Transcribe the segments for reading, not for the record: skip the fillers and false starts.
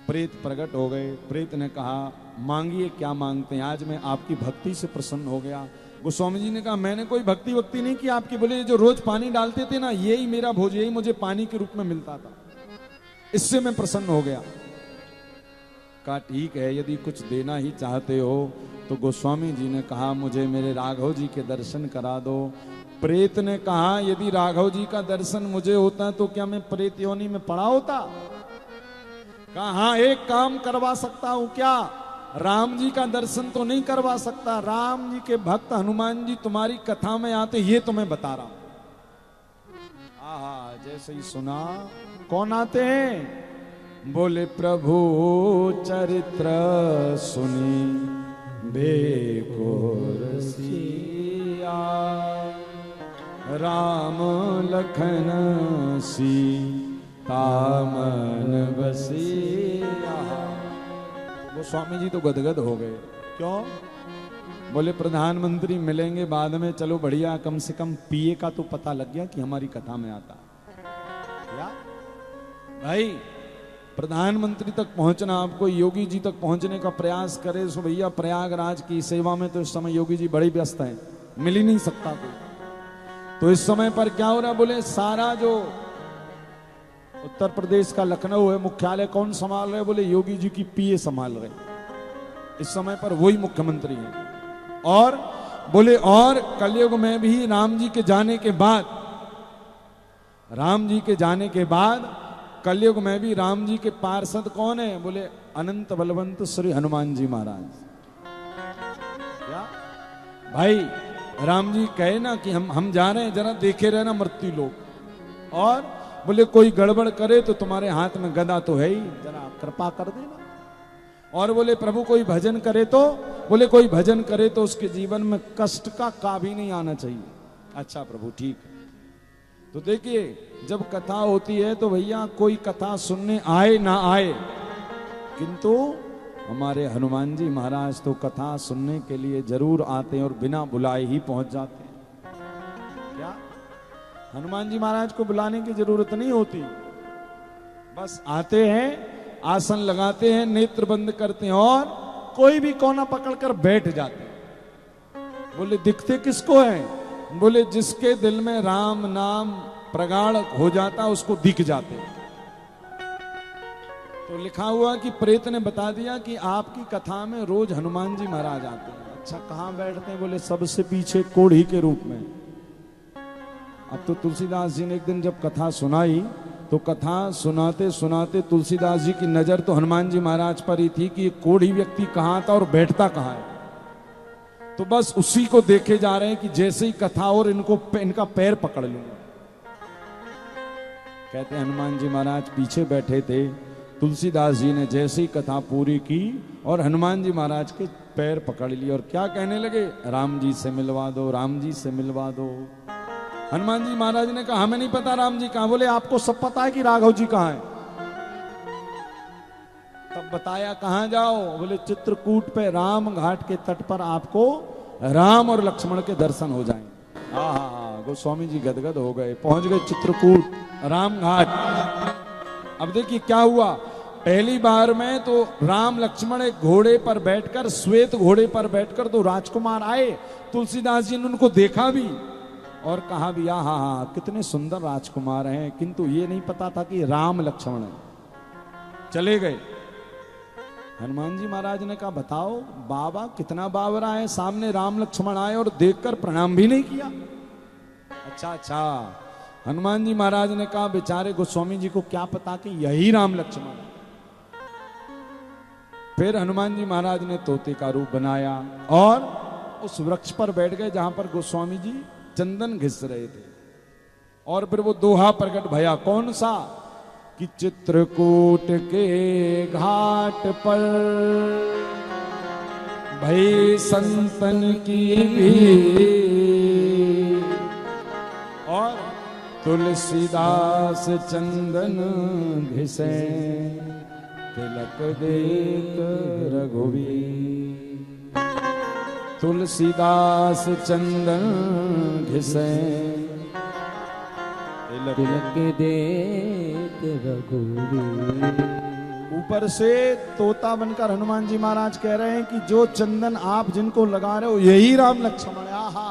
प्रेत प्रकट हो गए। प्रेत ने कहा मांगिए क्या मांगते हैं, आज मैं आपकी भक्ति से प्रसन्न हो गया। गोस्वामी जी ने कहा मैंने कोई भक्ति वक्ति नहीं की आपकी, बोले जो रोज पानी डालते थे ना यही मेरा भोज, यही मुझे पानी के रूप में मिलता था, इससे मैं प्रसन्न हो गया। कहा ठीक है, यदि कुछ देना ही चाहते हो तो गोस्वामी जी ने कहा मुझे मेरे राघव जी के दर्शन करा दो। प्रेत ने कहा यदि राघव जी का दर्शन मुझे होता तो क्या मैं प्रेत योनि में पड़ा होता? कहा हाँ एक काम करवा सकता हूं, क्या? राम जी का दर्शन तो नहीं करवा सकता, राम जी के भक्त हनुमान जी तुम्हारी कथा में आते, ये तो मैं बता रहा हूं। आहा, जैसे ही सुना कौन आते हैं? बोले प्रभु चरित्र सुनी बेकोर सिया, राम लखन सीता मन बसिया। वो स्वामी जी तो गदगद हो गए। क्यों? बोले प्रधानमंत्री मिलेंगे बाद में, चलो बढ़िया, कम से कम पिए का तो पता लग गया कि हमारी कथा में आता। क्या भाई, प्रधानमंत्री तक पहुंचना, आपको योगी जी तक पहुंचने का प्रयास करे सो भैया प्रयागराज की सेवा में तो इस समय योगी जी बड़े व्यस्त हैं, मिल ही नहीं सकता कोई। तो इस समय पर क्या हो रहा? बोले सारा जो उत्तर प्रदेश का लखनऊ है मुख्यालय कौन संभाल रहे? बोले योगी जी की पीए संभाल रहे इस समय पर, वही मुख्यमंत्री हैं। और बोले और कलयुग में भी राम जी के जाने के बाद, राम जी के जाने के बाद कलयुग में भी राम जी के पार्षद कौन है? बोले अनंत बलवंत श्री हनुमान जी महाराज। क्या भाई, राम जी कहे ना कि हम जा रहे हैं, जरा देखे रहना मृत्यु लोग, और बोले कोई गड़बड़ करे तो तुम्हारे हाथ में गदा तो है ही, जरा कृपा कर देना। और बोले प्रभु कोई भजन करे तो, बोले कोई भजन करे तो उसके जीवन में कष्ट का भी नहीं आना चाहिए। अच्छा प्रभु ठीक है। तो देखिए जब कथा होती है तो भैया कोई कथा सुनने आए ना आए, किंतु हमारे हनुमान जी महाराज तो कथा सुनने के लिए जरूर आते हैं और बिना बुलाए ही पहुंच जाते हैं। क्या हनुमान जी महाराज को बुलाने की जरूरत नहीं होती, बस आते हैं, आसन लगाते हैं, नेत्र बंद करते हैं और कोई भी कोना पकड़कर बैठ जाते हैं। बोले दिखते किसको है? बोले जिसके दिल में राम नाम प्रगाढ़ हो जाता उसको दिख जाते। तो लिखा हुआ कि प्रेत ने बता दिया कि आपकी कथा में रोज हनुमान जी महाराज आते हैं। अच्छा कहां बैठते हैं? बोले सबसे पीछे कोढ़ी के रूप में। अब तो तुलसीदास जी ने एक दिन जब कथा सुनाई तो कथा सुनाते सुनाते तुलसीदास जी की नजर तो हनुमान जी महाराज पर ही थी कि ये कोढ़ी व्यक्ति कहां था और बैठता कहां है। तो बस उसी को देखे जा रहे हैं कि जैसे ही कथा और इनका पैर पकड़ लूंगा। कहते हैं हनुमान जी महाराज पीछे बैठे थे, तुलसीदास जी ने जैसे ही कथा पूरी की और हनुमान जी महाराज के पैर पकड़ लिए और क्या कहने लगे? राम जी से मिलवा दो, राम जी से मिलवा दो। हनुमान जी महाराज ने कहा हमें नहीं पता राम जी कहां। बोले आपको सब पता है कि राघव जी कहां है? तब बताया कहां जाओ? बोले चित्रकूट पे राम घाट के तट पर आपको राम और लक्ष्मण के दर्शन हो जाएंगे। हाँ, गोस्वामी जी गदगद हो गए, पहुंच गए चित्रकूट राम घाट। अब देखिए क्या हुआ, पहली बार में तो राम लक्ष्मण एक घोड़े पर बैठकर, श्वेत घोड़े पर बैठकर तो राजकुमार आए। तुलसीदास जी ने उनको देखा भी और कहा भी हाँ कितने सुंदर राजकुमार हैं, किंतु ये नहीं पता था कि राम लक्ष्मण है। चले गए। हनुमान जी महाराज ने कहा बताओ बाबा कितना बावरा है, सामने राम लक्ष्मण आए और देखकर प्रणाम भी नहीं किया। अच्छा। हनुमान जी महाराज ने कहा बेचारे गोस्वामी जी को क्या पता कि यही राम लक्ष्मण। फिर हनुमान जी महाराज ने तोते का रूप बनाया और उस वृक्ष पर बैठ गए जहां पर गोस्वामी जी चंदन घिस रहे थे। और फिर वो दोहा प्रकट भया, कौन सा? कि चित्रकूट के घाट पर भई संतन की भीड़ और तुलसीदास चंदन घिसे तिलक देत रघुवीर। तुलसीदास चंदन घिसे तिलक देत रघुवीर। ऊपर से तोता बनकर हनुमान जी महाराज कह रहे हैं कि जो चंदन आप जिनको लगा रहे हो यही राम लक्ष्मण है। आहा,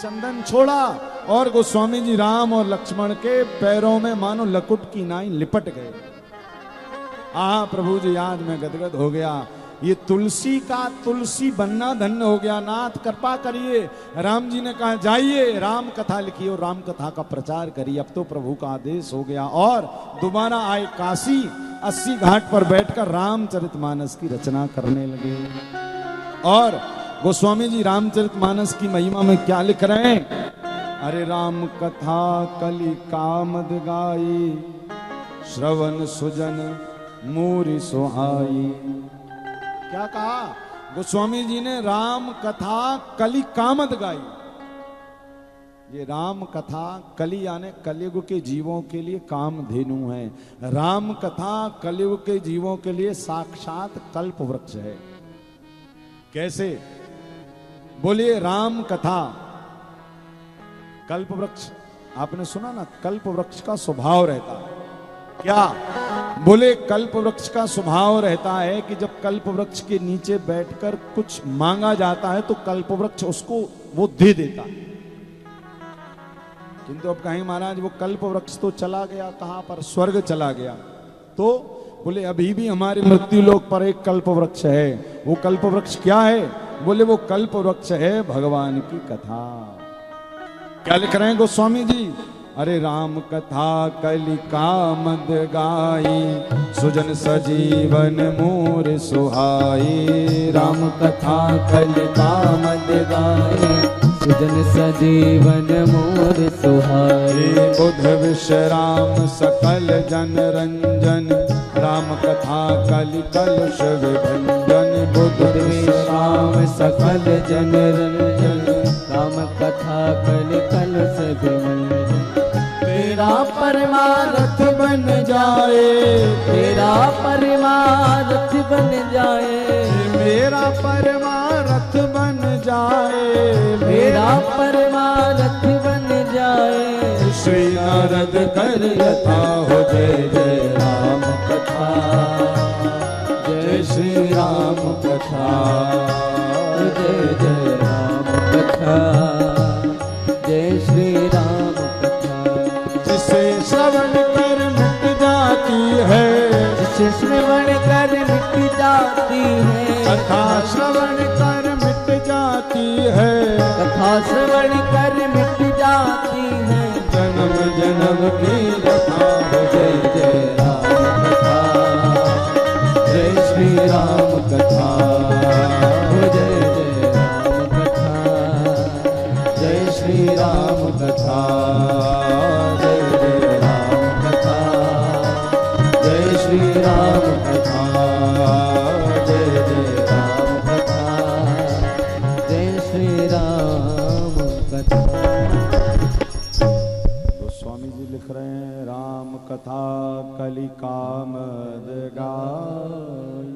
चंदन छोड़ा और गोस्वामी जी राम और लक्ष्मण के पैरों में मानो लकुट की नाई लिपट गए। प्रभु जी आज मैं गदगद हो गया। ये तुलसी का तुलसी बनना धन्य हो गया। नाथ कृपा करिए। राम जी ने कहा जाइए राम कथा लिखिए और राम कथा का प्रचार करिए। अब तो प्रभु का आदेश हो गया और दोबारा आए काशी। 80 घाट पर बैठकर रामचरितमानस की रचना करने लगे। और गोस्वामी जी रामचरितमानस की महिमा में क्या लिख रहे हैं? अरे राम कथा कलि कामद गाई, श्रवण सुजन मूरि सुहाई। क्या कहा गोस्वामी जी ने? राम कथा कलि कामद गाई। ये राम कथा कलि यानी कलयुग के जीवों के लिए कामधेनु है। राम कथा कलयुग के जीवों के लिए साक्षात कल्प वृक्ष है। कैसे? बोलिए राम कथा कल्प वृक्ष। आपने सुना ना, कल्प वृक्ष का स्वभाव रहता है क्या? बोले कल्प वृक्ष का स्वभाव रहता है कि जब कल्प वृक्ष के नीचे बैठकर कुछ मांगा जाता है तो कल्प वृक्ष उसको वो दे देता है। किंतु अब कहीं महाराज वो कल्प वृक्ष तो चला गया, कहां पर? स्वर्ग चला गया। तो बोले अभी भी हमारे मृत्यु लोक पर एक कल्प वृक्ष है। वो कल्प वृक्ष क्या है? बोले वो कल्प वृक्ष है भगवान की कथा। क्या लिख रहे हैं गोस्वामी जी? अरे राम कथा कलि कामद गाई, सुजन सजीवन मोर सुहाई। राम कथा कलि कामद गाई, सुजन सजीवन मोर सुहाई। बुध विश्राम सकल जन रंजन, राम कथा कलि कलुष विभंजन। बुध विश्राम सकल जन रंजन, राम कथा कलि कलुष विभंजन। तेरा परमारथ बन जाए, तेरा परमारथ बन जाए। मेरा परमारथ बन जाए, मेरा परमारथ बन जाए। श्री नारद कर यथा हो जय जय राम कथा, जय श्री राम कथा, जय जय राम कथा, जय श्री राम कथा। जिसे श्रवण कर मिट जाती है, जिसे श्रवण कर मिट जाती है। कथा श्रवण कर मिट जाती है, कथा श्रवण कर मिट जाती है। जन्म जन्म की कथा हो जय जय राम कथा, जय श्री राम कथा, जय जय राम कथा, जय श्री राम कथा, जय जय राम कथा, जय श्री राम कथा, जय जय राम कथा, जय श्री राम कथा। गोस्वामी जी लिख रहे हैं राम कथा कलि कामद गाई,